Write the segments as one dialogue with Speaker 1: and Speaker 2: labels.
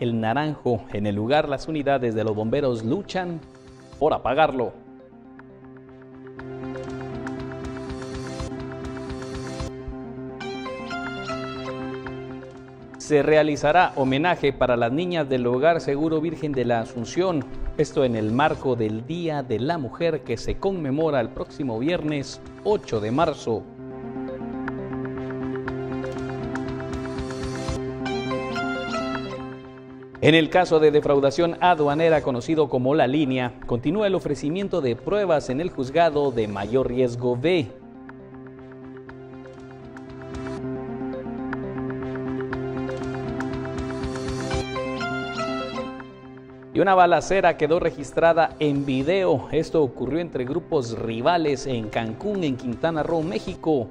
Speaker 1: El naranjo. En el lugar, las unidades de los bomberos luchan por apagarlo. Se realizará homenaje para las niñas del Hogar Seguro Virgen de la Asunción. Esto en el marco del Día de la Mujer que se conmemora el próximo viernes 8 de marzo. En el caso de defraudación aduanera conocido como La Línea, continúa el ofrecimiento de pruebas en el juzgado de mayor riesgo B. Y una balacera quedó registrada en video. Esto ocurrió entre grupos rivales en Cancún, en Quintana Roo, México.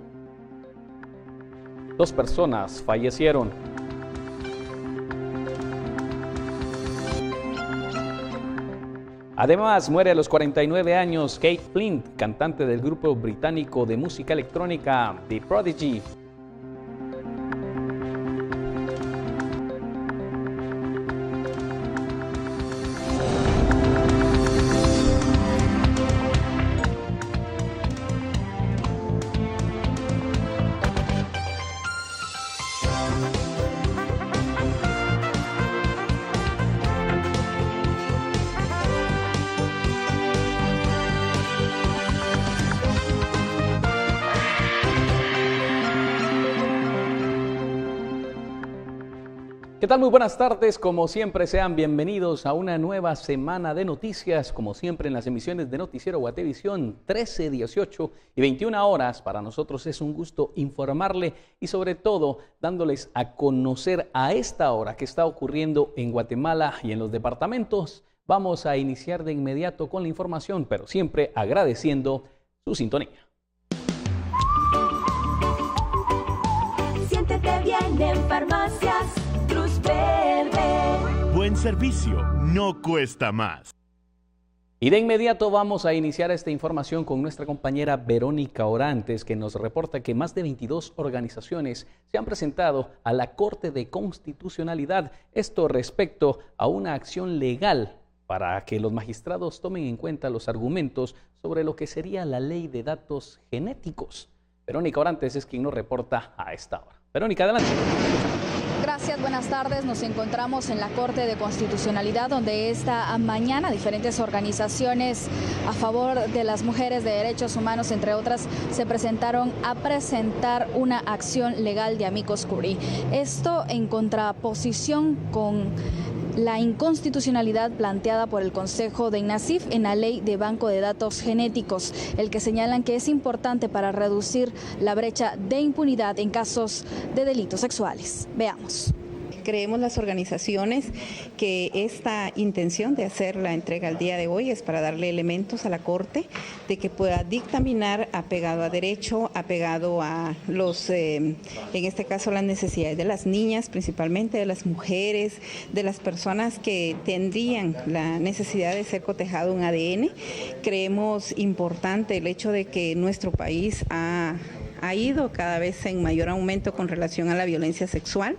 Speaker 1: 2 personas fallecieron. Además, muere a los 49 años Kate Flint, cantante del grupo británico de música electrónica The Prodigy. ¿Qué tal? Muy buenas tardes. Como siempre, sean bienvenidos a una nueva semana de noticias. Como siempre, en las emisiones de Noticiero Guatevisión, 13, 18 y 21 horas. Para nosotros es un gusto informarle y sobre todo dándoles a conocer a esta hora qué está ocurriendo en Guatemala y en los departamentos. Vamos a iniciar de inmediato con la información, pero siempre agradeciendo su sintonía.
Speaker 2: Siéntete bien en Farmacias Cruz Verde.
Speaker 3: Buen servicio no cuesta más.
Speaker 1: Y de inmediato vamos a iniciar esta información con nuestra compañera Verónica Orantes, que nos reporta que más de 22 organizaciones se han presentado a la Corte de Constitucionalidad. Esto respecto a una acción legal para que los magistrados tomen en cuenta los argumentos sobre lo que sería la ley de datos genéticos. Verónica Orantes es quien nos reporta a esta hora. Verónica, adelante.
Speaker 4: Gracias, buenas tardes. Nos encontramos en la Corte de Constitucionalidad, donde esta mañana diferentes organizaciones a favor de las mujeres, de derechos humanos, entre otras, se presentaron a presentar una acción legal de amicus curiae. Esto en contraposición con la inconstitucionalidad planteada por el Consejo de INASIF en la ley de banco de datos genéticos, el que señalan que es importante para reducir la brecha de impunidad en casos de delitos sexuales. Veamos.
Speaker 5: Creemos las organizaciones que esta intención de hacer la entrega al día de hoy es para darle elementos a la Corte de que pueda dictaminar apegado a derecho, apegado a los, en este caso, las necesidades de las niñas, principalmente de las mujeres, de las personas que tendrían la necesidad de ser cotejado un ADN. Creemos importante el hecho de que nuestro país ha ido cada vez en mayor aumento con relación a la violencia sexual.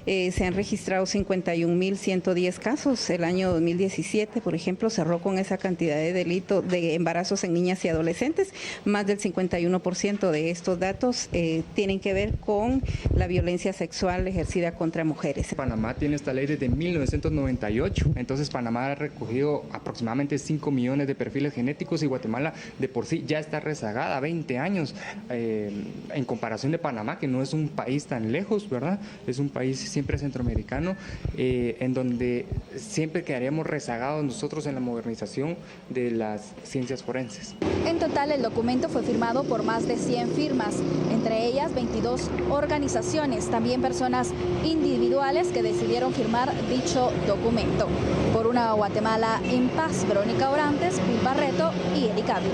Speaker 5: Se han registrado 51.110 casos. El año 2017, por ejemplo, cerró con esa cantidad de delitos de embarazos en niñas y adolescentes. Más del 51% de estos datos tienen que ver con la violencia sexual ejercida contra mujeres.
Speaker 6: Panamá tiene esta ley desde 1998, entonces Panamá ha recogido aproximadamente 5 millones de perfiles genéticos y Guatemala de por sí ya está rezagada 20 años en comparación de Panamá, que no es un país tan lejos, ¿verdad? Es un país siempre centroamericano, en donde siempre quedaríamos rezagados nosotros en la modernización de las ciencias forenses.
Speaker 4: En total, el documento fue firmado por más de 100 firmas, entre ellas 22 organizaciones, también personas individuales que decidieron firmar dicho documento. Por una Guatemala en paz, Verónica Orantes, Bill Barreto y Erika Ávila.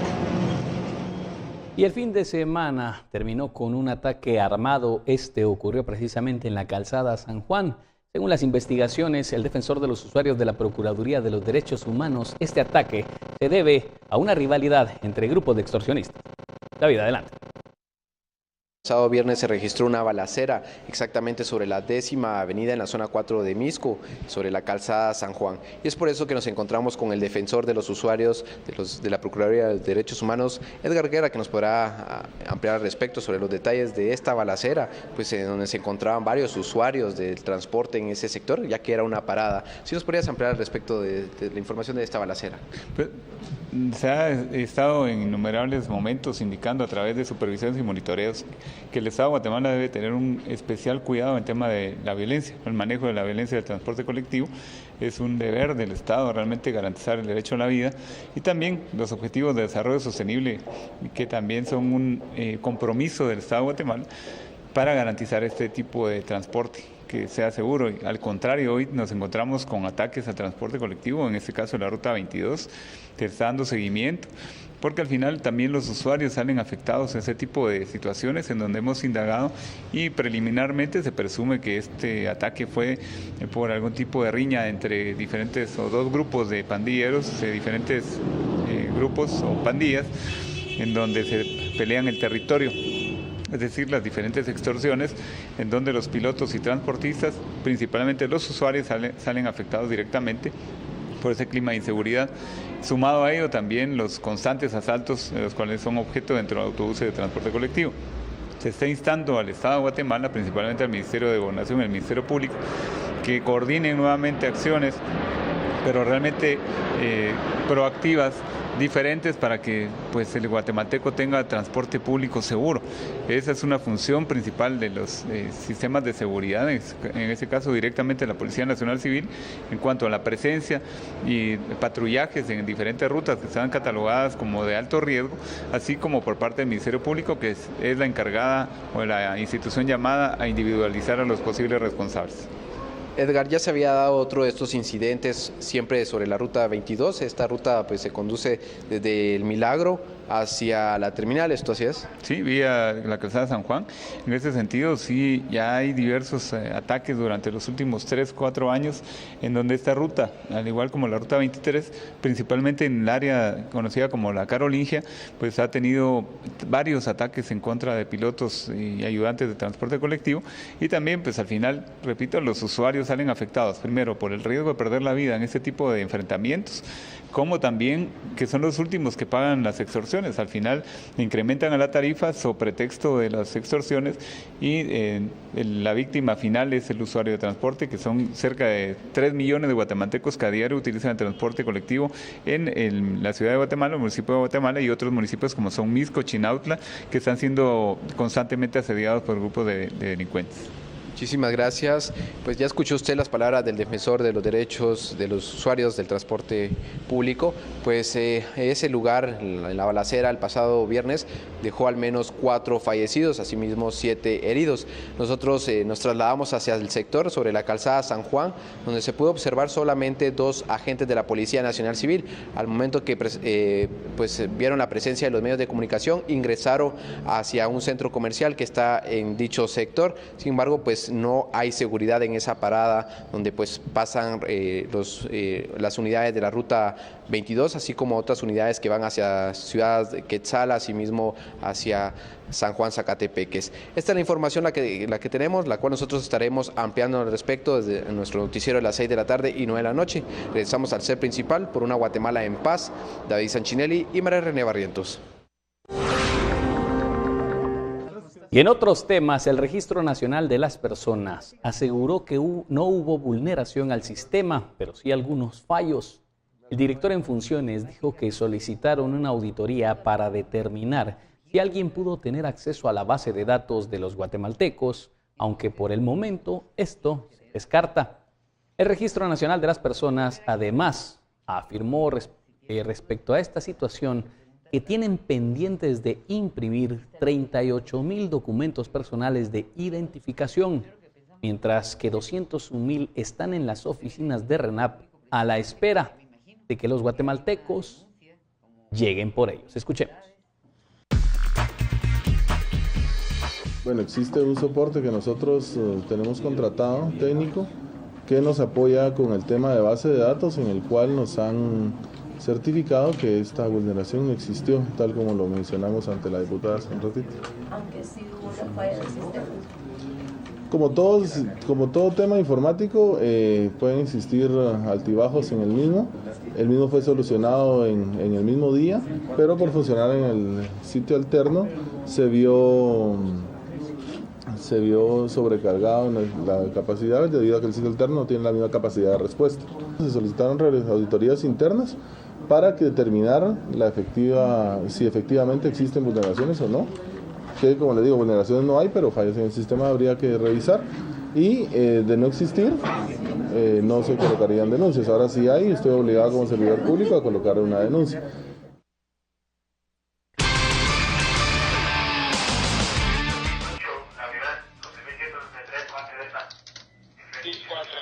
Speaker 1: Y el fin de semana terminó con un ataque armado. Este ocurrió precisamente en la calzada San Juan. Según las investigaciones, el defensor de los usuarios de la Procuraduría de los Derechos Humanos, este ataque se debe a una rivalidad entre grupos de extorsionistas. David, adelante.
Speaker 7: El sábado viernes se registró una balacera exactamente sobre la 10ª avenida en la zona 4 de Misco, sobre la calzada San Juan. Y es por eso que nos encontramos con el defensor de los usuarios de la Procuraduría de Derechos Humanos, Edgar Guerra, que nos podrá ampliar al respecto sobre los detalles de esta balacera, pues en donde se encontraban varios usuarios del transporte en ese sector, ya que era una parada. ¿Sí nos podrías ampliar al respecto de la información de esta balacera?
Speaker 8: Pues, se ha estado en innumerables momentos indicando a través de supervisiones y monitoreos que el Estado de Guatemala debe tener un especial cuidado en tema de la violencia, el manejo de la violencia del transporte colectivo. Es un deber del Estado realmente garantizar el derecho a la vida y también los objetivos de desarrollo sostenible, que también son un compromiso del Estado de Guatemala para garantizar este tipo de transporte que sea seguro. Al contrario, hoy nos encontramos con ataques al transporte colectivo, en este caso la ruta 22, que está dando seguimiento, porque al final también los usuarios salen afectados en ese tipo de situaciones en donde hemos indagado y preliminarmente se presume que este ataque fue por algún tipo de riña entre diferentes o dos grupos de pandilleros, de diferentes grupos o pandillas, en donde se pelean el territorio. Es decir, las diferentes extorsiones en donde los pilotos y transportistas, principalmente los usuarios, salen afectados directamente por ese clima de inseguridad. Sumado a ello también los constantes asaltos, los cuales son objeto dentro de autobuses de transporte colectivo. Se está instando al Estado de Guatemala, principalmente al Ministerio de Gobernación y al Ministerio Público, que coordinen nuevamente acciones, pero realmente proactivas, diferentes, para que pues el guatemalteco tenga transporte público seguro. Esa es una función principal de los sistemas de seguridad, en ese caso directamente la Policía Nacional Civil, en cuanto a la presencia y patrullajes en diferentes rutas que están catalogadas como de alto riesgo, así como por parte del Ministerio Público, que es la encargada o la institución llamada a individualizar a los posibles responsables.
Speaker 7: Edgar, ya se había dado otro de estos incidentes siempre sobre la ruta 22. Esta ruta pues se conduce desde El Milagro hacia la terminal, ¿esto así es?
Speaker 8: Sí, vía la calzada San Juan. En ese sentido, sí, ya hay diversos ataques durante los últimos 3-4 años en donde esta ruta, al igual como la ruta 23, principalmente en el área conocida como la Carolingia, pues ha tenido varios ataques en contra de pilotos y ayudantes de transporte colectivo, y también pues al final, repito, los usuarios salen afectados, primero por el riesgo de perder la vida en este tipo de enfrentamientos, como también que son los últimos que pagan las extorsiones. Al final incrementan a la tarifa sobre pretexto de las extorsiones y la víctima final es el usuario de transporte, que son cerca de 3 millones de guatemaltecos que a diario utilizan el transporte colectivo en la ciudad de Guatemala, el municipio de Guatemala y otros municipios como son Misco, Chinautla, que están siendo constantemente asediados por grupos de delincuentes.
Speaker 7: Muchísimas gracias. Pues ya escuchó usted las palabras del defensor de los derechos de los usuarios del transporte público. Pues ese lugar, en la balacera el pasado viernes, dejó al menos 4 fallecidos, asimismo 7 heridos. Nosotros nos trasladamos hacia el sector sobre la calzada San Juan, donde se pudo observar solamente 2 agentes de la Policía Nacional Civil. Al momento que pues vieron la presencia de los medios de comunicación, ingresaron hacia un centro comercial que está en dicho sector. Sin embargo, pues no hay seguridad en esa parada donde pues pasan las unidades de la ruta 22, así como otras unidades que van hacia Ciudad de Quetzal, asimismo hacia San Juan Zacatepeques. Esta es la información la que tenemos, la cual nosotros estaremos ampliando al respecto desde nuestro noticiero de las 6 de la tarde y 9 de la noche. Regresamos al set principal por una Guatemala en paz. David Sanchinelli y María René Barrientos.
Speaker 1: Y en otros temas, el Registro Nacional de las Personas aseguró que no hubo vulneración al sistema, pero sí algunos fallos. El director en funciones dijo que solicitaron una auditoría para determinar si alguien pudo tener acceso a la base de datos de los guatemaltecos, aunque por el momento esto se descarta. El Registro Nacional de las Personas además afirmó respecto a esta situación que tienen pendientes de imprimir 38,000 documentos personales de identificación, mientras que 201,000 están en las oficinas de RENAP a la espera de que los guatemaltecos lleguen por ellos. Escuchemos.
Speaker 9: Bueno, existe un soporte que nosotros tenemos contratado, técnico, que nos apoya con el tema de base de datos, en el cual nos han certificado que esta vulneración existió, tal como lo mencionamos ante la diputada hace un ratito.
Speaker 10: Aunque sí hubo una falla del sistema.
Speaker 9: Como todo tema informático, pueden existir altibajos en el mismo. El mismo fue solucionado en el mismo día, pero por funcionar en el sitio alterno se vio sobrecargado en la capacidad debido a que el sitio alterno no tiene la misma capacidad de respuesta. Se solicitaron auditorías internas para que determinaran si efectivamente existen vulneraciones o no. Que, como le digo, vulneraciones no hay, pero fallas en el sistema habría que revisar. Y de no existir, no se colocarían denuncias. Ahora sí hay, estoy obligado como servidor público a colocar una denuncia.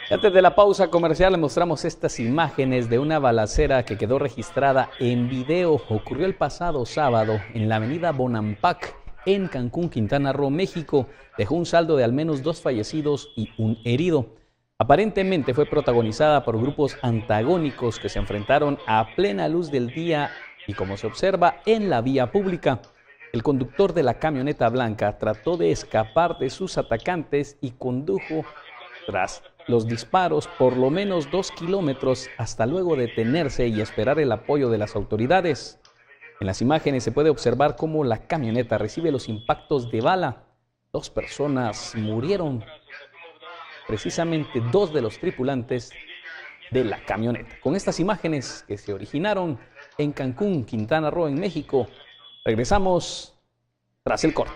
Speaker 1: Antes de la pausa comercial, le mostramos estas imágenes de una balacera que quedó registrada en video. Ocurrió el pasado sábado en la avenida Bonampak, en Cancún, Quintana Roo, México. Dejó un saldo de al menos 2 fallecidos y 1 herido. Aparentemente fue protagonizada por grupos antagónicos que se enfrentaron a plena luz del día y, como se observa, en la vía pública. El conductor de la camioneta blanca trató de escapar de sus atacantes y condujo tras los disparos por lo menos 2 kilómetros hasta luego detenerse y esperar el apoyo de las autoridades. En las imágenes se puede observar cómo la camioneta recibe los impactos de bala. 2 personas murieron, precisamente 2 de los tripulantes de la camioneta. Con estas imágenes que se originaron en Cancún, Quintana Roo, en México, regresamos tras el corte.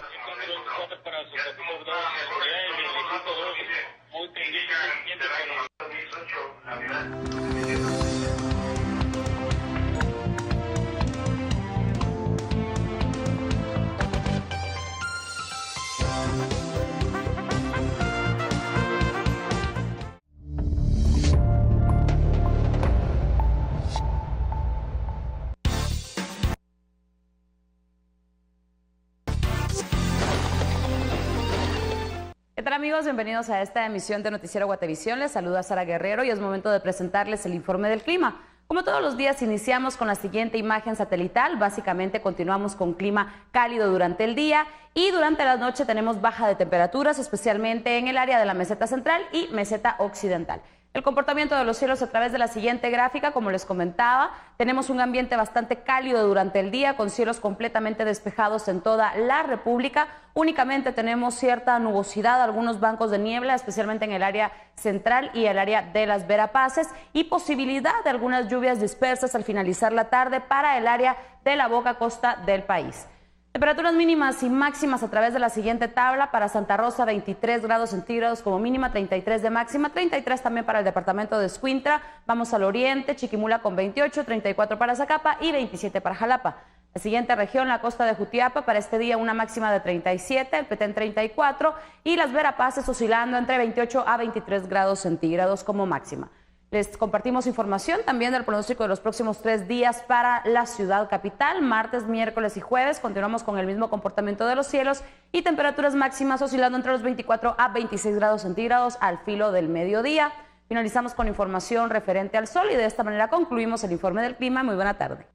Speaker 10: ¿Qué tal, amigos? Bienvenidos a esta emisión de Noticiero Guatevisión. Les saluda Sara Guerrero y es momento de presentarles el informe del clima. Como todos los días, iniciamos con la siguiente imagen satelital. Básicamente continuamos con clima cálido durante el día y durante la noche tenemos baja de temperaturas, especialmente en el área de la meseta central y meseta occidental. El comportamiento de los cielos a través de la siguiente gráfica, como les comentaba, tenemos un ambiente bastante cálido durante el día con cielos completamente despejados en toda la República. Únicamente tenemos cierta nubosidad, algunos bancos de niebla, especialmente en el área central y el área de las Verapaces, y posibilidad de algunas lluvias dispersas al finalizar la tarde para el área de la boca costa del país. Temperaturas mínimas y máximas a través de la siguiente tabla. Para Santa Rosa, 23 grados centígrados como mínima, 33 de máxima, 33 también para el departamento de Escuintla. Vamos al oriente, Chiquimula con 28, 34 para Zacapa y 27 para Jalapa. La siguiente región, la costa de Jutiapa, para este día una máxima de 37, el Petén 34 y las Verapaces oscilando entre 28 a 23 grados centígrados como máxima. Les compartimos información también del pronóstico de los próximos 3 días para la ciudad capital. Martes, miércoles y jueves continuamos con el mismo comportamiento de los cielos y temperaturas máximas oscilando entre los 24 a 26 grados centígrados al filo del mediodía. Finalizamos con información referente al sol y de esta manera concluimos el informe del clima. Muy buena tarde.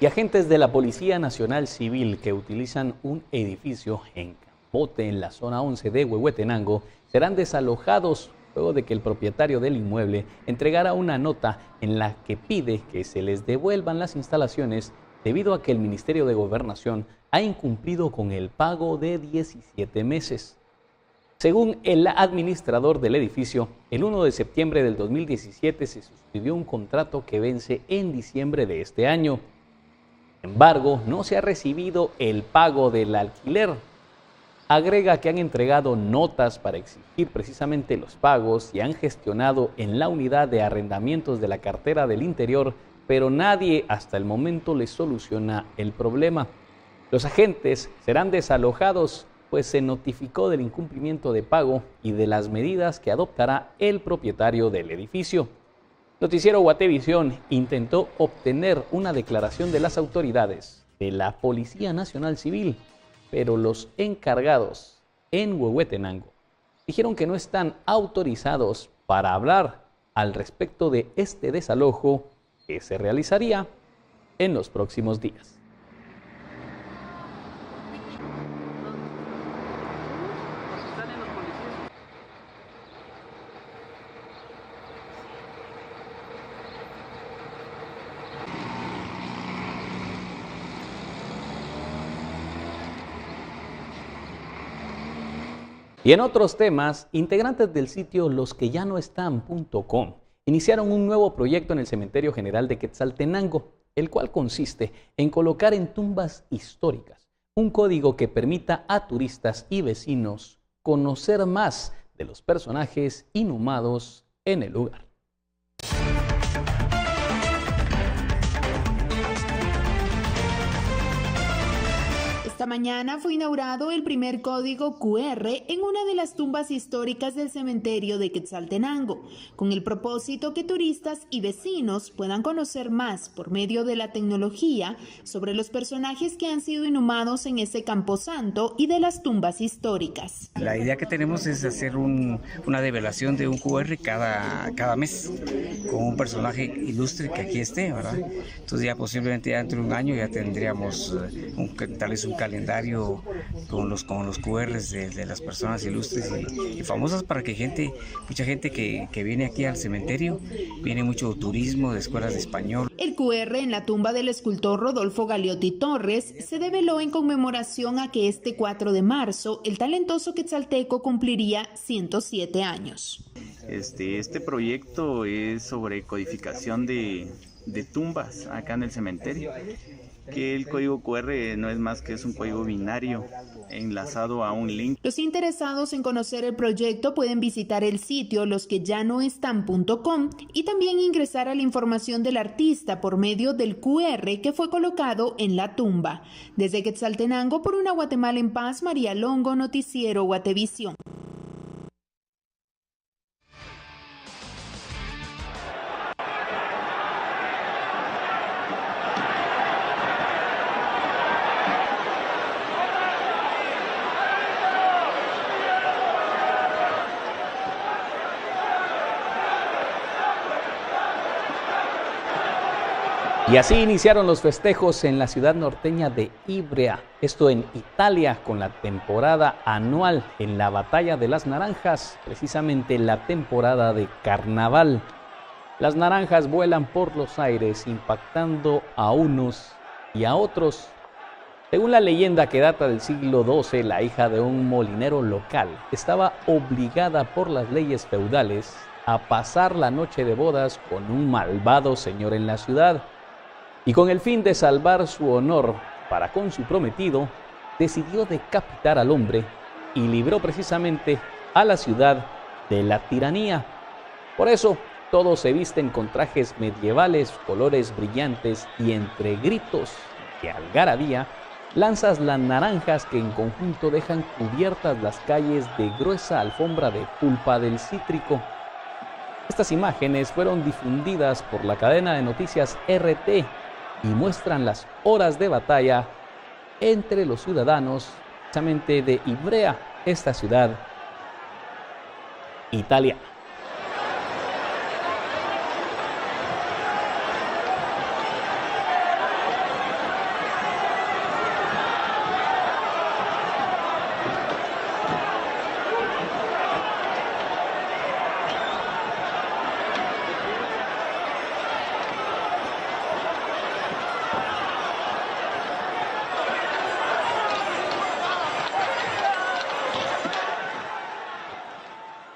Speaker 1: Y agentes de la Policía Nacional Civil que utilizan un edificio en Cambote, en la zona 11 de Huehuetenango, serán desalojados luego de que el propietario del inmueble entregara una nota en la que pide que se les devuelvan las instalaciones debido a que el Ministerio de Gobernación ha incumplido con el pago de 17 meses. Según el administrador del edificio, el 1 de septiembre del 2017 se suscribió un contrato que vence en diciembre de este año. Sin embargo, no se ha recibido el pago del alquiler. Agrega que han entregado notas para exigir precisamente los pagos y han gestionado en la unidad de arrendamientos de la cartera del interior, pero nadie hasta el momento les soluciona el problema. Los agentes serán desalojados, pues se notificó del incumplimiento de pago y de las medidas que adoptará el propietario del edificio. Noticiero Guatevisión intentó obtener una declaración de las autoridades de la Policía Nacional Civil, pero los encargados en Huehuetenango dijeron que no están autorizados para hablar al respecto de este desalojo que se realizaría en los próximos días. Y en otros temas, integrantes del sitio losqueyanoestán.com iniciaron un nuevo proyecto en el Cementerio General de Quetzaltenango, el cual consiste en colocar en tumbas históricas un código que permita a turistas y vecinos conocer más de los personajes inhumados en el lugar.
Speaker 11: Esta mañana fue inaugurado el primer código QR en una de las tumbas históricas del cementerio de Quetzaltenango, con el propósito que turistas y vecinos puedan conocer más por medio de la tecnología sobre los personajes que han sido inhumados en ese camposanto y de las tumbas históricas.
Speaker 12: La idea que tenemos es hacer una develación de un QR cada mes con un personaje ilustre que aquí esté, ¿verdad? Entonces ya posiblemente ya dentro de un año ya tendríamos tal vez un calendario con los QRs de las personas ilustres y famosas para que mucha gente que viene aquí al cementerio, viene mucho turismo de escuelas de español.
Speaker 11: El QR en la tumba del escultor Rodolfo Galeotti Torres se develó en conmemoración a que este 4 de marzo el talentoso quetzalteco cumpliría 107 años.
Speaker 13: Este proyecto es sobre codificación de tumbas acá en el cementerio, que el código QR no es más que es un código binario enlazado a un link.
Speaker 11: Los interesados en conocer el proyecto pueden visitar el sitio losqueyanoestán.com y también ingresar a la información del artista por medio del QR que fue colocado en la tumba. Desde Quetzaltenango, por una Guatemala en paz, María Longo, Noticiero Guatevisión.
Speaker 1: Y así iniciaron los festejos en la ciudad norteña de Ivrea, esto en Italia, con la temporada anual en la Batalla de las Naranjas, precisamente la temporada de carnaval. Las naranjas vuelan por los aires, impactando a unos y a otros. Según la leyenda que data del siglo XII, la hija de un molinero local estaba obligada por las leyes feudales a pasar la noche de bodas con un malvado señor en la ciudad. Y con el fin de salvar su honor para con su prometido, decidió decapitar al hombre y libró precisamente a la ciudad de la tiranía. Por eso, todos se visten con trajes medievales, colores brillantes y entre gritos y algarabía, lanzas las naranjas que en conjunto dejan cubiertas las calles de gruesa alfombra de pulpa del cítrico. Estas imágenes fueron difundidas por la cadena de noticias RT y muestran las horas de batalla entre los ciudadanos precisamente de Ivrea, esta ciudad italiana.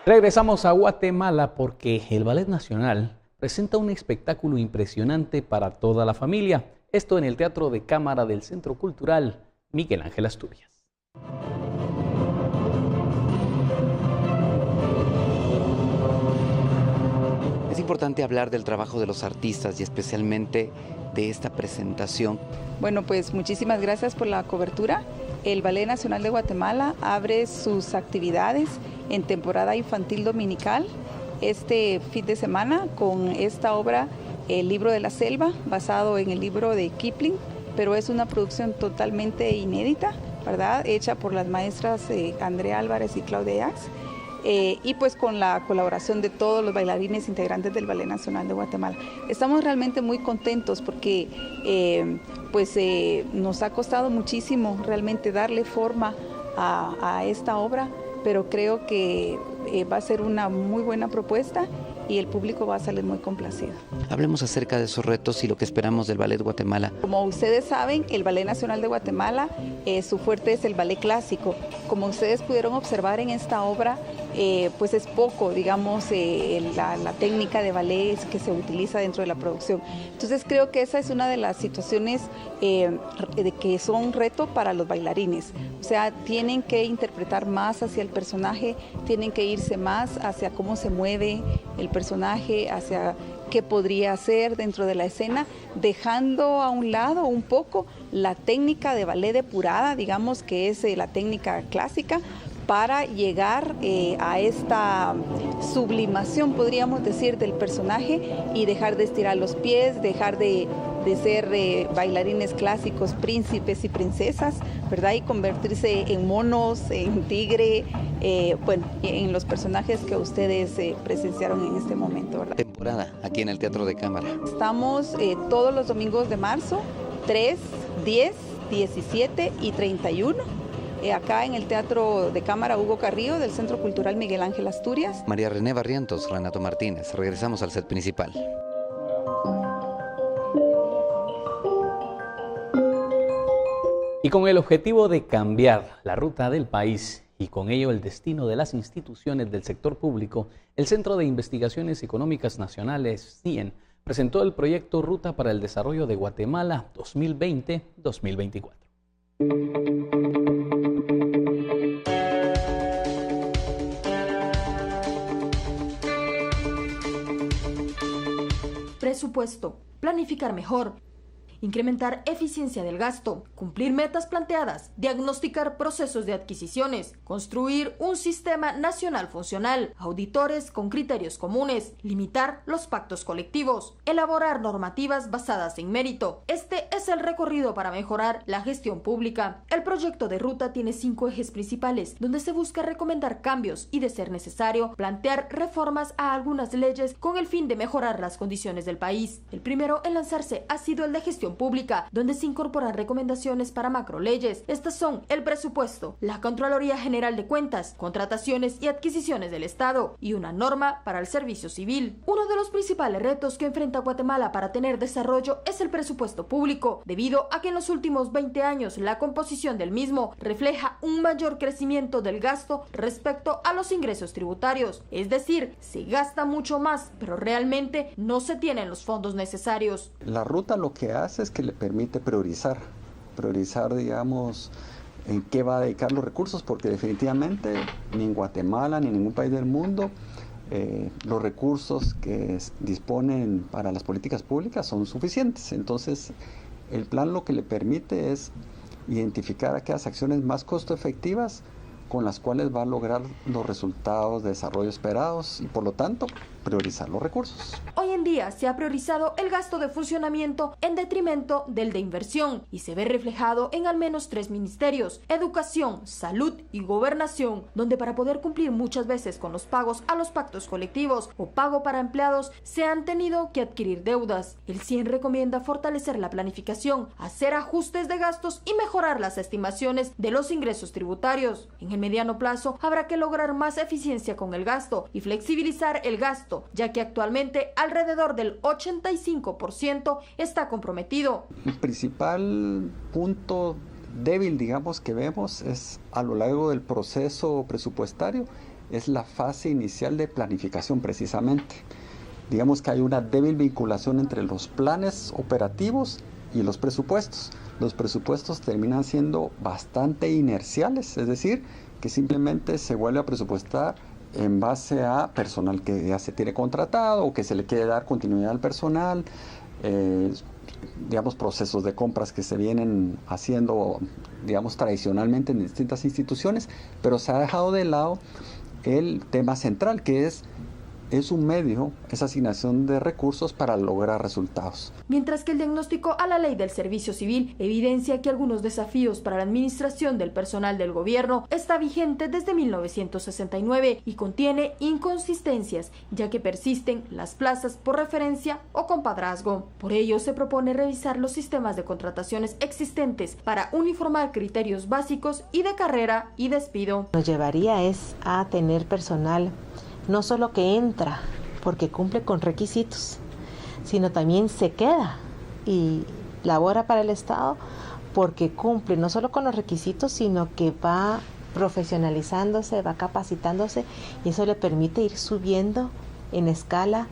Speaker 1: Regresamos a Guatemala porque el Ballet Nacional presenta un espectáculo impresionante para toda la familia. Esto en el Teatro de Cámara del Centro Cultural Miguel Ángel Asturias.
Speaker 14: Es importante hablar del trabajo de los artistas y especialmente de esta presentación.
Speaker 15: Bueno, pues muchísimas gracias por la cobertura. El Ballet Nacional de Guatemala abre sus actividades en temporada infantil dominical este fin de semana con esta obra, El Libro de la Selva, basado en el libro de Kipling, pero es una producción totalmente inédita. ¿verdad? Hecha por las maestras Andrea Álvarez y Claudia Yax. Y pues con la colaboración de todos los bailarines integrantes del Ballet Nacional de Guatemala. Estamos realmente muy contentos porque nos ha costado muchísimo realmente darle forma a esta obra, pero creo que va a ser una muy buena propuesta y el público va a salir muy complacido.
Speaker 14: Hablemos acerca de esos retos y lo que esperamos del Ballet Guatemala.
Speaker 15: Como ustedes saben, el Ballet Nacional de Guatemala, su fuerte es el ballet clásico. Como ustedes pudieron observar en esta obra, pues es poco, digamos, la técnica de ballet que se utiliza dentro de la producción. Entonces creo que esa es una de las situaciones que son un reto para los bailarines. O sea, tienen que interpretar más hacia el personaje, tienen que irse más hacia cómo se mueve el personaje, hacia qué podría hacer dentro de la escena, dejando a un lado un poco la técnica de ballet depurada, digamos que es la técnica clásica, para llegar a esta sublimación, podríamos decir, del personaje y dejar de estirar los pies, dejar de ser bailarines clásicos, príncipes y princesas, ¿verdad? Y convertirse en monos, en tigre, en los personajes que ustedes presenciaron en este momento, ¿verdad?
Speaker 14: Temporada aquí en el Teatro de Cámara.
Speaker 15: Estamos todos los domingos de marzo, 3, 10, 17 y 31. Acá en el Teatro de Cámara Hugo Carrillo del Centro Cultural Miguel Ángel Asturias.
Speaker 14: María René Barrientos, Renato Martínez. Regresamos al set principal.
Speaker 1: Y con el objetivo de cambiar la ruta del país y con ello el destino de las instituciones del sector público, el Centro de Investigaciones Económicas Nacionales, CIEN, presentó el proyecto Ruta para el Desarrollo de Guatemala 2020-2024.
Speaker 16: Presupuesto, planificar mejor, incrementar eficiencia del gasto, cumplir metas planteadas, diagnosticar procesos de adquisiciones, construir un sistema nacional funcional, auditores con criterios comunes, limitar los pactos colectivos, elaborar normativas basadas en mérito. Este es el recorrido para mejorar la gestión pública. El proyecto de ruta tiene 5 ejes principales, donde se busca recomendar cambios y, de ser necesario, plantear reformas a algunas leyes con el fin de mejorar las condiciones del país. El primero en lanzarse ha sido el de gestión pública, donde se incorporan recomendaciones para macroleyes. Estas son el presupuesto, la Contraloría General de Cuentas, contrataciones y adquisiciones del Estado y una norma para el servicio civil. Uno de los principales retos que enfrenta Guatemala para tener desarrollo es el presupuesto público, debido a que en los últimos 20 años la composición del mismo refleja un mayor crecimiento del gasto respecto a los ingresos tributarios. Es decir, se gasta mucho más, pero realmente no se tienen los fondos necesarios.
Speaker 17: La ruta lo que hace es que le permite priorizar, digamos, en qué va a dedicar los recursos, porque definitivamente ni en Guatemala ni en ningún país del mundo los recursos que disponen para las políticas públicas son suficientes. Entonces, el plan lo que le permite es identificar aquellas acciones más costo efectivas con las cuales va a lograr los resultados de desarrollo esperados y, por lo tanto, priorizar los recursos.
Speaker 16: Hoy en día se ha priorizado el gasto de funcionamiento en detrimento del de inversión y se ve reflejado en al menos 3 ministerios: Educación, Salud y Gobernación, donde para poder cumplir muchas veces con los pagos a los pactos colectivos o pago para empleados se han tenido que adquirir deudas. El CIEN recomienda fortalecer la planificación, hacer ajustes de gastos y mejorar las estimaciones de los ingresos tributarios. En el mediano plazo habrá que lograr más eficiencia con el gasto y flexibilizar el gasto, ya que actualmente alrededor del 85% está comprometido.
Speaker 17: El principal punto débil, digamos, que vemos es a lo largo del proceso presupuestario, es la fase inicial de planificación precisamente. Digamos que hay una débil vinculación entre los planes operativos y los presupuestos. Los presupuestos terminan siendo bastante inerciales, es decir, que simplemente se vuelve a presupuestar en base a personal que ya se tiene contratado o que se le quiere dar continuidad al personal, digamos, procesos de compras que se vienen haciendo, digamos, tradicionalmente en distintas instituciones, pero se ha dejado de lado el tema central, que es es un medio, esa asignación de recursos para lograr resultados.
Speaker 16: Mientras que el diagnóstico a la ley del servicio civil evidencia que algunos desafíos para la administración del personal del gobierno está vigente desde 1969 y contiene inconsistencias, ya que persisten las plazas por referencia o compadrazgo. Por ello, se propone revisar los sistemas de contrataciones existentes para uniformar criterios básicos y de carrera y despido.
Speaker 18: Nos llevaría a tener personal no solo que entra porque cumple con requisitos, sino también se queda y labora para el Estado porque cumple no solo con los requisitos, sino que va profesionalizándose, va capacitándose y eso le permite ir subiendo en escala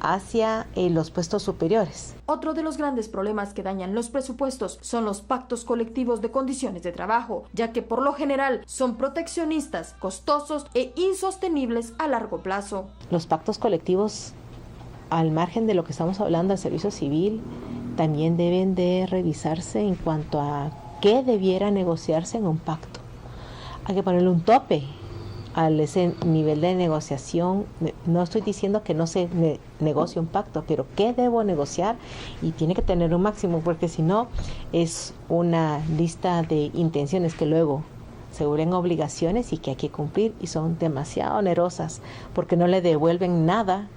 Speaker 18: hacia los puestos superiores.
Speaker 16: Otro de los grandes problemas que dañan los presupuestos son los pactos colectivos de condiciones de trabajo, ya que por lo general son proteccionistas, costosos e insostenibles a largo plazo.
Speaker 18: Los pactos colectivos, al margen de lo que estamos hablando del servicio civil, también deben de revisarse en cuanto a qué debiera negociarse en un pacto. Hay que ponerle un tope a ese nivel de negociación. No estoy diciendo que no se negocie un pacto, pero ¿qué debo negociar? Y tiene que tener un máximo, porque si no es una lista de intenciones que luego se vuelven obligaciones y que hay que cumplir y son demasiado onerosas porque no le devuelven nada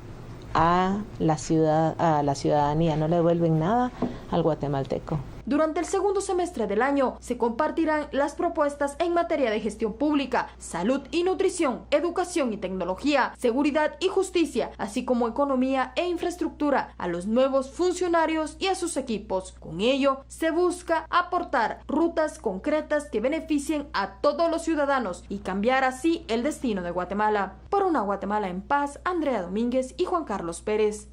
Speaker 18: a la ciudadanía, no le devuelven nada al guatemalteco.
Speaker 16: Durante el segundo semestre del año se compartirán las propuestas en materia de gestión pública, salud y nutrición, educación y tecnología, seguridad y justicia, así como economía e infraestructura a los nuevos funcionarios y a sus equipos. Con ello, se busca aportar rutas concretas que beneficien a todos los ciudadanos y cambiar así el destino de Guatemala. Por una Guatemala en paz, Andrea Domínguez y Juan Carlos Pérez.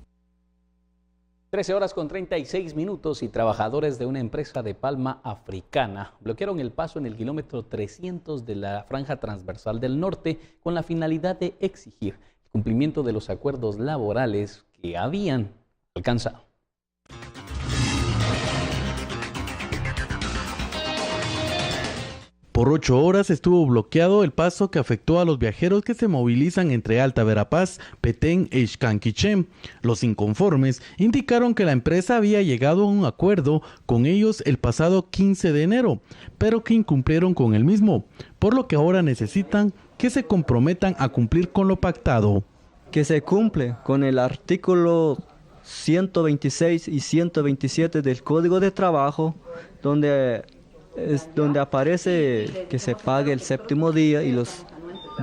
Speaker 1: 13:36 y trabajadores de una empresa de palma africana bloquearon el paso en el kilómetro 300 de la franja transversal del norte con la finalidad de exigir el cumplimiento de los acuerdos laborales que habían alcanzado.
Speaker 19: Por 8 horas estuvo bloqueado el paso que afectó a los viajeros que se movilizan entre Alta Verapaz, Petén e Ixcanquiché. Los inconformes indicaron que la empresa había llegado a un acuerdo con ellos el pasado 15 de enero, pero que incumplieron con el mismo, por lo que ahora necesitan que se comprometan a cumplir con lo pactado.
Speaker 20: Que se cumple con el artículo 126 y 127 del Código de Trabajo, donde aparece que se pague el séptimo día y los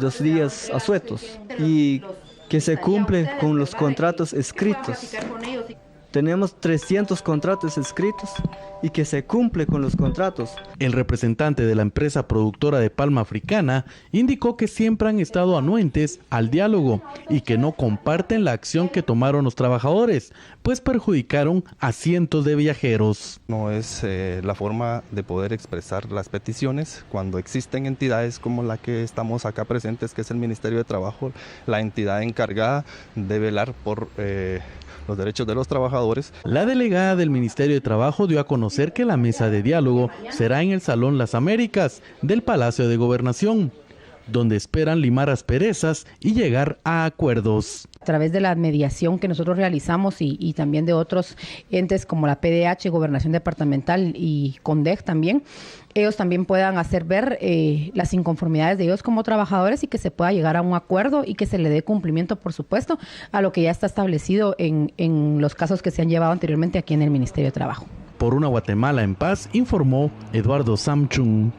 Speaker 20: 2 días asuetos, y que se cumple con los contratos escritos. Tenemos 300 contratos escritos y que se cumple con los contratos.
Speaker 19: El representante de la empresa productora de palma africana indicó que siempre han estado anuentes al diálogo y que no comparten la acción que tomaron los trabajadores, pues perjudicaron a cientos de viajeros.
Speaker 21: No es la forma de poder expresar las peticiones cuando existen entidades como la que estamos acá presentes, que es el Ministerio de Trabajo, la entidad encargada de velar por los derechos de los trabajadores.
Speaker 19: La delegada del Ministerio de Trabajo dio a conocer que la mesa de diálogo será en el Salón Las Américas del Palacio de Gobernación, donde esperan limar asperezas y llegar a acuerdos.
Speaker 22: A través de la mediación que nosotros realizamos y también de otros entes como la PDH, Gobernación Departamental y CONDEC también, ellos también puedan hacer ver las inconformidades de ellos como trabajadores y que se pueda llegar a un acuerdo y que se le dé cumplimiento, por supuesto, a lo que ya está establecido en los casos que se han llevado anteriormente aquí en el Ministerio de Trabajo.
Speaker 19: Por una Guatemala en paz, informó Eduardo Samchung.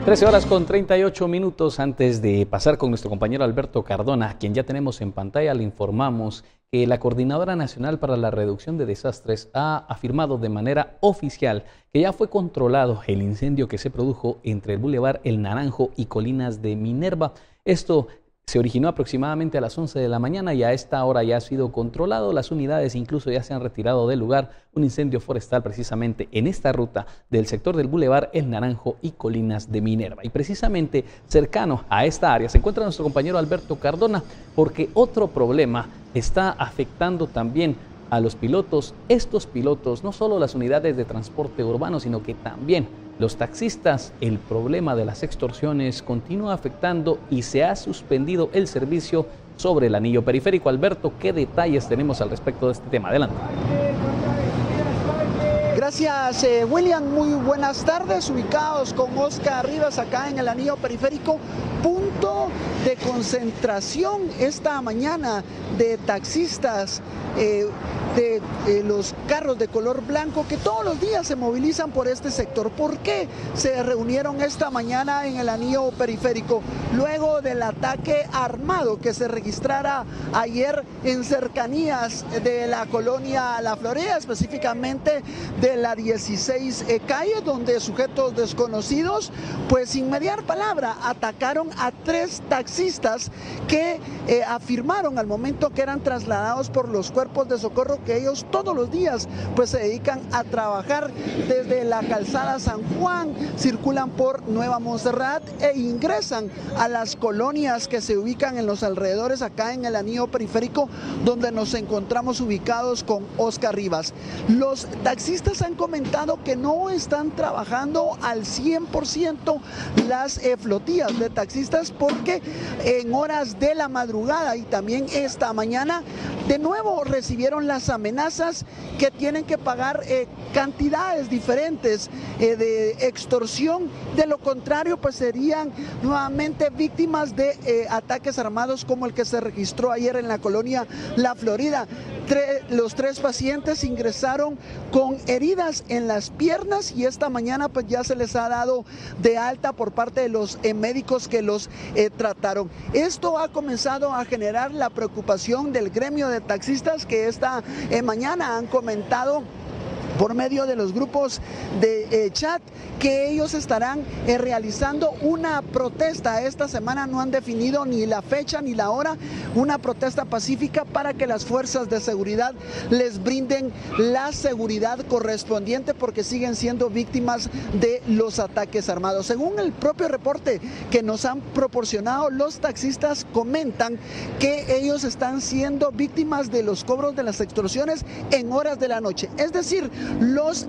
Speaker 1: 13:38 antes de pasar con nuestro compañero Alberto Cardona, a quien ya tenemos en pantalla, le informamos que la Coordinadora Nacional para la Reducción de Desastres ha afirmado de manera oficial que ya fue controlado el incendio que se produjo entre el Boulevard El Naranjo y Colinas de Minerva. Esto se originó aproximadamente a las 11 de la mañana y a esta hora ya ha sido controlado. Las unidades incluso ya se han retirado del lugar. Un incendio forestal precisamente en esta ruta del sector del Boulevard El Naranjo y Colinas de Minerva. Y precisamente cercano a esta área se encuentra nuestro compañero Alberto Cardona, porque otro problema está afectando también a los pilotos. Estos pilotos, no solo las unidades de transporte urbano, sino que también los taxistas, el problema de las extorsiones continúa afectando y se ha suspendido el servicio sobre el anillo periférico. Alberto, ¿qué detalles tenemos al respecto de este tema? Adelante.
Speaker 2: Gracias, William. Muy buenas tardes. Ubicados con Oscar Rivas acá en el anillo periférico, punto de concentración esta mañana de taxistas de los carros de color blanco que todos los días se movilizan por este sector. ¿Por qué se reunieron esta mañana en el anillo periférico? Luego del ataque armado que se registrara ayer en cercanías de la colonia La Florida, específicamente de la 16 calle, donde sujetos desconocidos, pues sin mediar palabra, atacaron a 3 taxistas que afirmaron al momento que eran trasladados por los cuerpos de socorro que ellos todos los días pues se dedican a trabajar desde la calzada San Juan, circulan por Nueva Montserrat e ingresan a las colonias que se ubican en los alrededores acá en el anillo periférico, donde nos encontramos ubicados con Oscar Rivas. Los taxistas han comentado que no están trabajando al 100% las flotillas de taxistas, porque en horas de la madrugada y también esta mañana de nuevo recibieron las amenazas que tienen que pagar cantidades diferentes de extorsión. De lo contrario, pues serían nuevamente víctimas de ataques armados como el que se registró ayer en la colonia La Florida. Los 3 pacientes ingresaron con heridas en las piernas y esta mañana pues ya se les ha dado de alta por parte de los médicos que los trataron. Esto ha comenzado a generar la preocupación del gremio de taxistas, que esta mañana han comentado por medio de los grupos de chat que ellos estarán realizando una protesta. Esta semana no han definido ni la fecha ni la hora, una protesta pacífica para que las fuerzas de seguridad les brinden la seguridad correspondiente, porque siguen siendo víctimas de los ataques armados. Según el propio reporte que nos han proporcionado, los taxistas comentan que ellos están siendo víctimas de los cobros de las extorsiones en horas de la noche. Es decir, los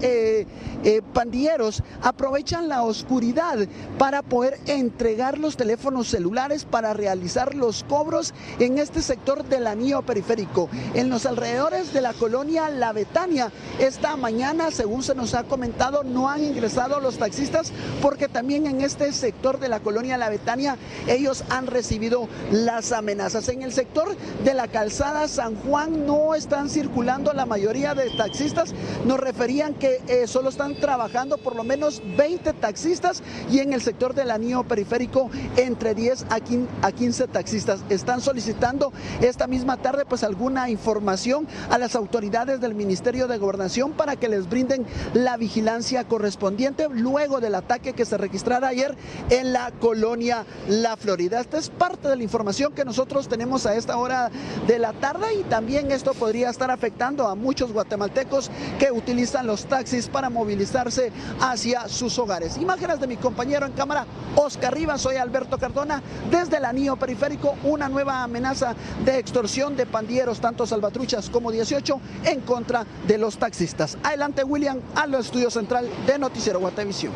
Speaker 2: pandilleros aprovechan la oscuridad para poder entregar los teléfonos celulares para realizar los cobros en este sector del anillo periférico. En los alrededores de la colonia La Betania, esta mañana, según se nos ha comentado, no han ingresado los taxistas, porque también en este sector de la colonia La Betania ellos han recibido las amenazas. En el sector de la calzada San Juan no están circulando la mayoría de taxistas. Nos referían que solo están trabajando por lo menos 20 taxistas, y en el sector del anillo periférico entre 10 a 15 taxistas. Están solicitando esta misma tarde pues alguna información a las autoridades del Ministerio de Gobernación para que les brinden la vigilancia correspondiente luego del ataque que se registrara ayer en la colonia La Florida. Esta es parte de la información que nosotros tenemos a esta hora de la tarde, y también esto podría estar afectando a muchos guatemaltecos que utilizan los taxis para movilizarse hacia sus hogares. Imágenes de mi compañero en cámara, Oscar Rivas. Soy Alberto Cardona desde el anillo periférico. Una nueva amenaza de extorsión de pandilleros, tanto salvatruchas como 18, en contra de los taxistas. Adelante, William, al estudio central de Noticiero Guatevisión.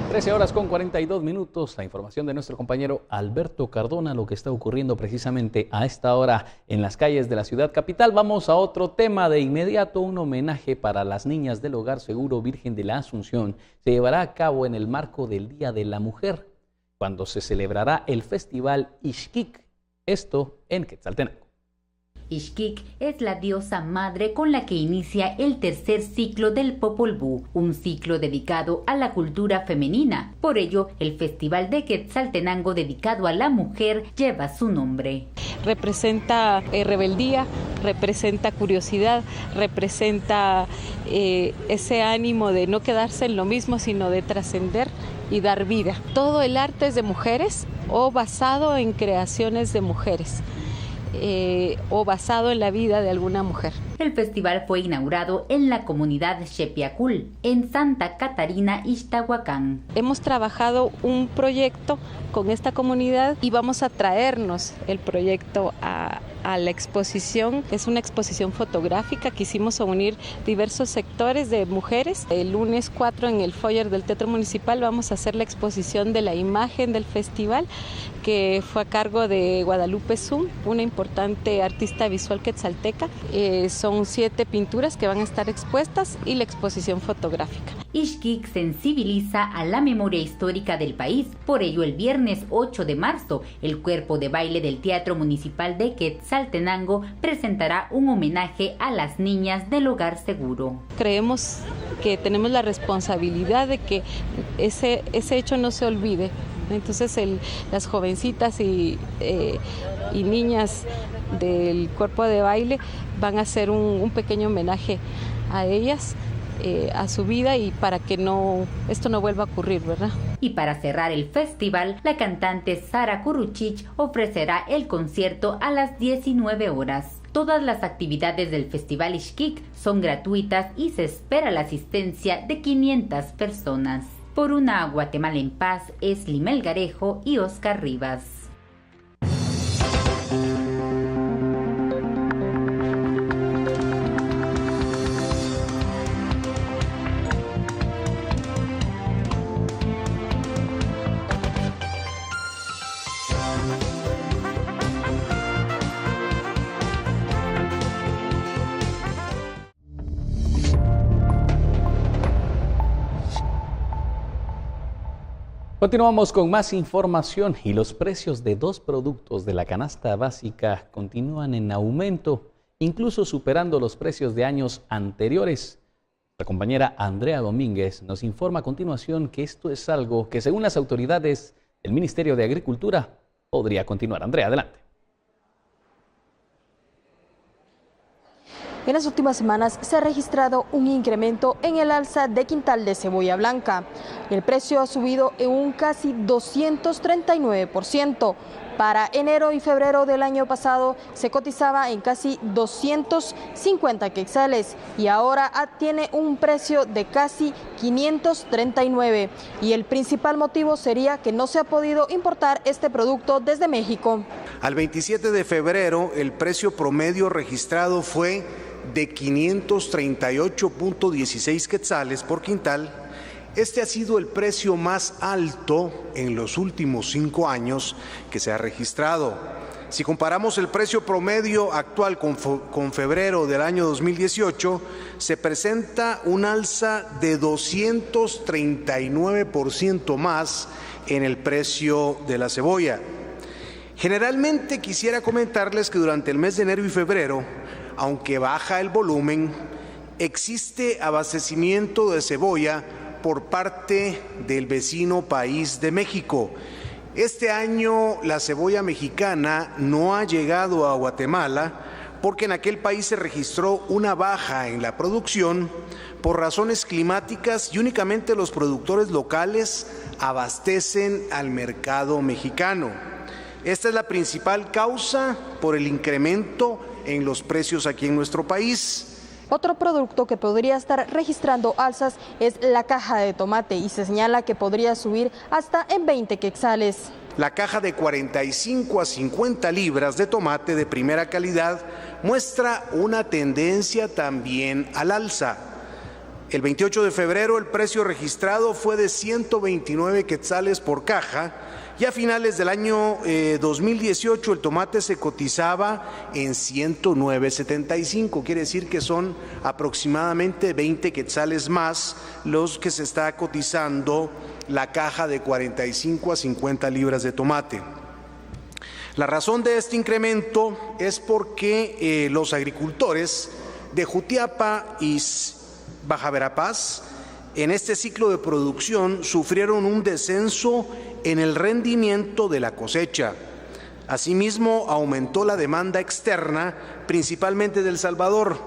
Speaker 1: 13:42. La información de nuestro compañero Alberto Cardona, lo que está ocurriendo precisamente a esta hora en las calles de la ciudad capital. Vamos a otro tema de inmediato. Un homenaje para las niñas del Hogar Seguro Virgen de la Asunción se llevará a cabo en el marco del Día de la Mujer, cuando se celebrará el festival Ixquic, esto en Quetzaltenango.
Speaker 3: Ixquic es la diosa madre con la que inicia el tercer ciclo del Popol Vuh, un ciclo dedicado a la cultura femenina. Por ello, el Festival de Quetzaltenango dedicado a la mujer lleva su nombre.
Speaker 23: Representa rebeldía, representa curiosidad, representa ese ánimo de no quedarse en lo mismo, sino de trascender y dar vida. Todo el arte es de mujeres o basado en creaciones de mujeres. O basado en la vida de alguna mujer.
Speaker 3: El festival fue inaugurado en la comunidad Xepiacul, en Santa Catarina, Ixtahuacán.
Speaker 23: Hemos trabajado un proyecto con esta comunidad y vamos a traernos el proyecto a a la exposición. Es una exposición fotográfica. Quisimos unir diversos sectores de mujeres. El lunes 4 en el foyer del Teatro Municipal vamos a hacer la exposición de la imagen del festival, que fue a cargo de Guadalupe Zum, una importante artista visual quetzalteca. Son 7 pinturas que van a estar expuestas y la exposición fotográfica.
Speaker 3: Ixquic sensibiliza a la memoria histórica del país. Por ello, el viernes 8 de marzo, el cuerpo de baile del Teatro Municipal de Quetzaltenango presentará un homenaje a las niñas del Hogar Seguro.
Speaker 23: Creemos que tenemos la responsabilidad de que ese hecho no se olvide. Entonces las jovencitas y niñas del cuerpo de baile van a hacer un pequeño homenaje a ellas, a su vida, y para que esto no vuelva a ocurrir, ¿verdad?
Speaker 3: Y para cerrar el festival, la cantante Sara Kuruchich ofrecerá el concierto a las 19 horas. Todas las actividades del Festival Ixquic son gratuitas y se espera la asistencia de 500 personas. Por una Guatemala en paz, es Limel Garejo y Oscar Rivas.
Speaker 1: Continuamos con más información y los precios de 2 productos de la canasta básica continúan en aumento, incluso superando los precios de años anteriores. La compañera Andrea Domínguez nos informa a continuación que esto es algo que, según las autoridades del Ministerio de Agricultura, podría continuar. Andrea, adelante.
Speaker 16: En las últimas semanas se ha registrado un incremento en el alza de quintal de cebolla blanca. El precio ha subido en un casi 239%. Para enero y febrero del año pasado se cotizaba en casi 250 quetzales y ahora tiene un precio de casi 539. Y el principal motivo sería que no se ha podido importar este producto desde México.
Speaker 4: Al 27 de febrero el precio promedio registrado fue de 538.16 quetzales por quintal. Este ha sido el precio más alto en los últimos 5 años que se ha registrado. Si comparamos el precio promedio actual con febrero del año 2018, se presenta un alza de 239% más en el precio de la cebolla. Generalmente quisiera comentarles que durante el mes de enero y febrero, aunque baja el volumen, existe abastecimiento de cebolla por parte del vecino país de México. Este año la cebolla mexicana no ha llegado a Guatemala porque en aquel país se registró una baja en la producción por razones climáticas y únicamente los productores locales abastecen al mercado mexicano. Esta es la principal causa por el incremento en los precios aquí en nuestro país.
Speaker 16: Otro producto que podría estar registrando alzas es la caja de tomate y se señala que podría subir hasta en 20 quetzales.
Speaker 4: La caja de 45 a 50 libras de tomate de primera calidad muestra una tendencia también al alza. El 28 de febrero el precio registrado fue de 129 quetzales por caja y a finales del año 2018 el tomate se cotizaba en 109.75, quiere decir que son aproximadamente 20 quetzales más los que se está cotizando la caja de 45 a 50 libras de tomate. La razón de este incremento es porque los agricultores de Jutiapa y Baja Verapaz en este ciclo de producción sufrieron un descenso en el rendimiento de la cosecha. Asimismo, aumentó la demanda externa, principalmente de El Salvador,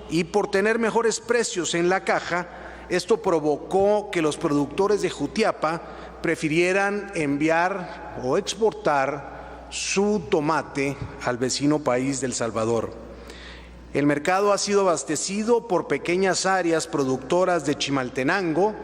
Speaker 4: y por tener mejores precios en la caja, esto provocó que los productores de Jutiapa prefirieran enviar o exportar su tomate al vecino país de El Salvador. El mercado ha sido abastecido por pequeñas áreas productoras de Chimaltenango,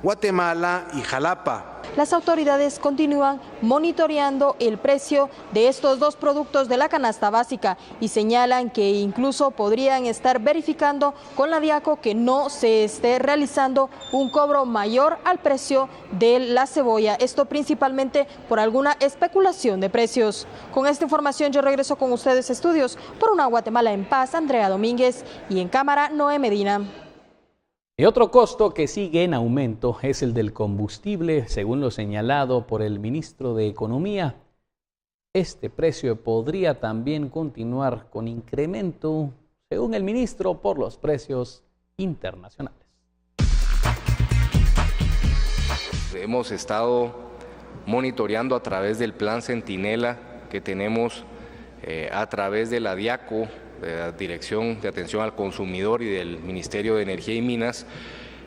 Speaker 4: Guatemala y Jalapa.
Speaker 16: Las autoridades continúan monitoreando el precio de estos dos productos de la canasta básica y señalan que incluso podrían estar verificando con la Diaco que no se esté realizando un cobro mayor al precio de la cebolla. Esto principalmente por alguna especulación de precios. Con esta información yo regreso con ustedes a estudios. Por una Guatemala en paz, Andrea Domínguez, y en cámara, Noé Medina.
Speaker 1: Y otro costo que sigue en aumento es el del combustible, según lo señalado por el ministro de Economía. Este precio podría también continuar con incremento, según el ministro, por los precios internacionales.
Speaker 5: Hemos estado monitoreando a través del plan Centinela que tenemos a través de la Diaco, de la Dirección de Atención al Consumidor y del Ministerio de Energía y Minas,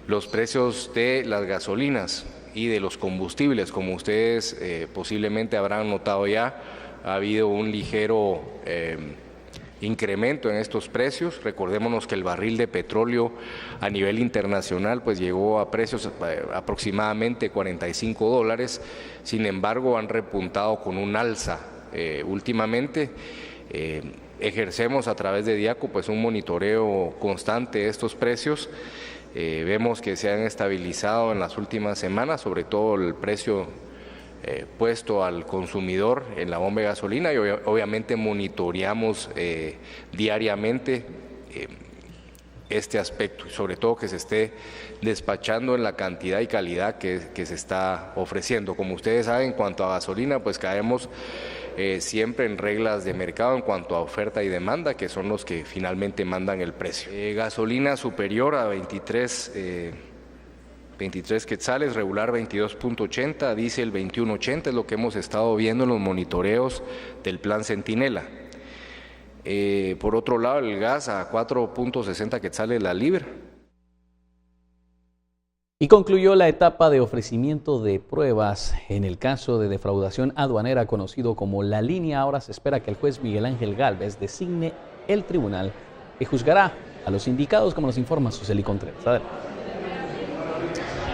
Speaker 5: los precios de las gasolinas y de los combustibles. Como ustedes posiblemente habrán notado ya, ha habido un ligero incremento en estos precios. Recordémonos que el barril de petróleo a nivel internacional pues llegó a precios aproximadamente $45, sin embargo han repuntado con un alza últimamente. Ejercemos a través de Diaco pues un monitoreo constante de estos precios. Vemos que se han estabilizado en las últimas semanas, sobre todo el precio puesto al consumidor en la bomba de gasolina, y obviamente monitoreamos diariamente este aspecto, sobre todo que se esté despachando en la cantidad y calidad que se está ofreciendo. Como ustedes saben, en cuanto a gasolina, pues caemos siempre en reglas de mercado en cuanto a oferta y demanda, que son los que finalmente mandan el precio. Gasolina superior a 23 quetzales, regular 22.80, diésel 21.80, es lo que hemos estado viendo en los monitoreos del plan Centinela. Por otro lado, el gas a 4.60 quetzales la libra.
Speaker 1: Y concluyó la etapa de ofrecimiento de pruebas en el caso de defraudación aduanera conocido como La Línea. Ahora se espera que el juez Miguel Ángel Gálvez designe el tribunal que juzgará a los indicados, como nos informa Suseli Contreras. Adelante.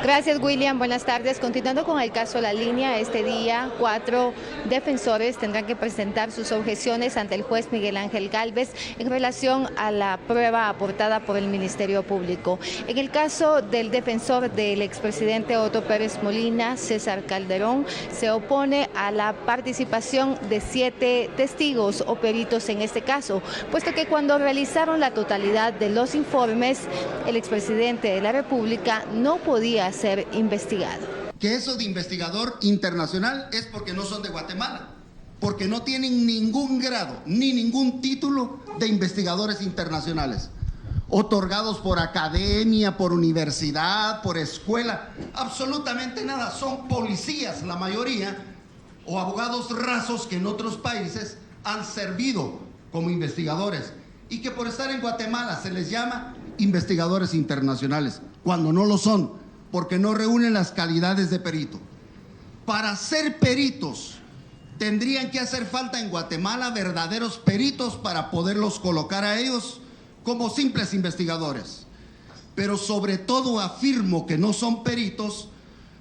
Speaker 6: Gracias, William. Buenas tardes. Continuando con el caso La Línea, este día 4 defensores tendrán que presentar sus objeciones ante el juez Miguel Ángel Gálvez en relación a la prueba aportada por el Ministerio Público. En el caso del defensor del expresidente Otto Pérez Molina, César Calderón, se opone a la participación de 7 testigos o peritos en este caso, puesto que cuando realizaron la totalidad de los informes, el expresidente de la República no podía ser investigado.
Speaker 8: Que eso de investigador internacional es porque no son de Guatemala, porque no tienen ningún grado ni ningún título de investigadores internacionales, otorgados por academia, por universidad, por escuela, absolutamente nada. Son policías la mayoría o abogados rasos que en otros países han servido como investigadores y que por estar en Guatemala se les llama investigadores internacionales, cuando no lo son, porque no reúnen las calidades de perito. Para ser peritos, tendrían que hacer falta en Guatemala verdaderos peritos para poderlos colocar a ellos como simples investigadores. Pero sobre todo afirmo que no son peritos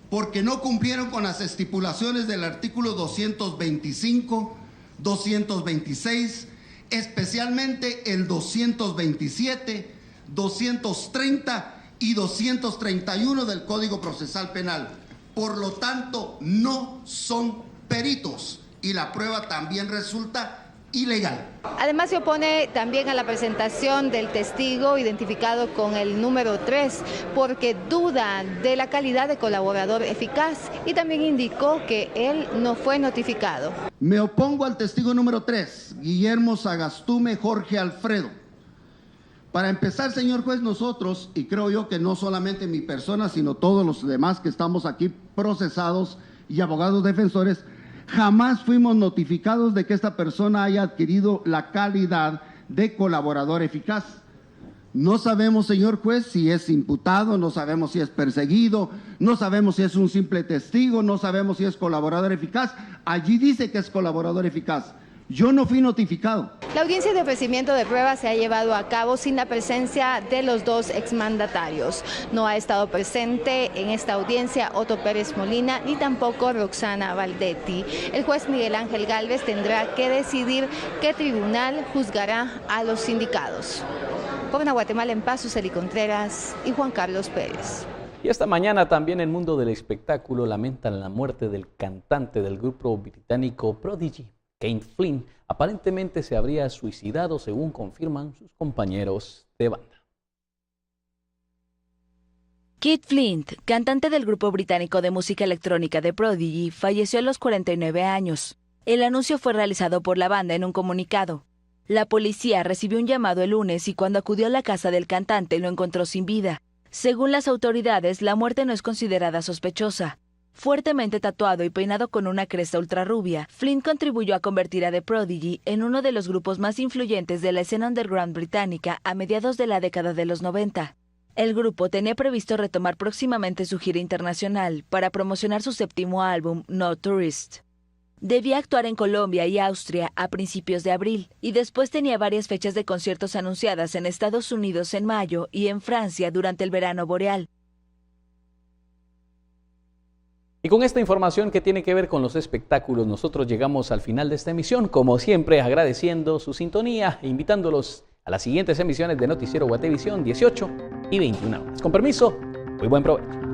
Speaker 8: porque no cumplieron con las estipulaciones del artículo 225, 226, especialmente el 227, 230 y 231 del Código Procesal Penal. Por lo tanto, no son peritos y la prueba también resulta ilegal.
Speaker 6: Además, se opone también a la presentación del testigo identificado con el número 3 porque duda de la calidad de colaborador eficaz y también indicó que él no fue notificado.
Speaker 8: Me opongo al testigo número 3, Guillermo Sagastume Jorge Alfredo. Para empezar, señor juez, nosotros, y creo yo que no solamente mi persona, sino todos los demás que estamos aquí procesados y abogados defensores, jamás fuimos notificados de que esta persona haya adquirido la calidad de colaborador eficaz. No sabemos, señor juez, si es imputado, no sabemos si es perseguido, no sabemos si es un simple testigo, no sabemos si es colaborador eficaz. Allí dice que es colaborador eficaz. Yo no fui notificado.
Speaker 6: La audiencia de ofrecimiento de pruebas se ha llevado a cabo sin la presencia de los dos exmandatarios. No ha estado presente en esta audiencia Otto Pérez Molina ni tampoco Roxana Valdetti. El juez Miguel Ángel Gálvez tendrá que decidir qué tribunal juzgará a los sindicados. Gobierno Guatemala en Paz, Suseli Contreras y Juan Carlos Pérez.
Speaker 1: Y esta mañana también el mundo del espectáculo lamentan la muerte del cantante del grupo británico Prodigy. Keith Flint aparentemente se habría suicidado, según confirman sus compañeros de banda.
Speaker 7: Keith Flint, cantante del grupo británico de música electrónica de Prodigy, falleció a los 49 años. El anuncio fue realizado por la banda en un comunicado. La policía recibió un llamado el lunes y cuando acudió a la casa del cantante lo encontró sin vida. Según las autoridades, la muerte no es considerada sospechosa. Fuertemente tatuado y peinado con una cresta ultrarrubia, Flint contribuyó a convertir a The Prodigy en uno de los grupos más influyentes de la escena underground británica a mediados de la década de los 90. El grupo tenía previsto retomar próximamente su gira internacional para promocionar su séptimo álbum, No Tourist. Debía actuar en Colombia y Austria a principios de abril, y después tenía varias fechas de conciertos anunciadas en Estados Unidos en mayo y en Francia durante el verano boreal.
Speaker 1: Y con esta información que tiene que ver con los espectáculos, nosotros llegamos al final de esta emisión, como siempre agradeciendo su sintonía e invitándolos a las siguientes emisiones de Noticiero Guatevisión 18 y 21 horas. Con permiso, muy buen provecho.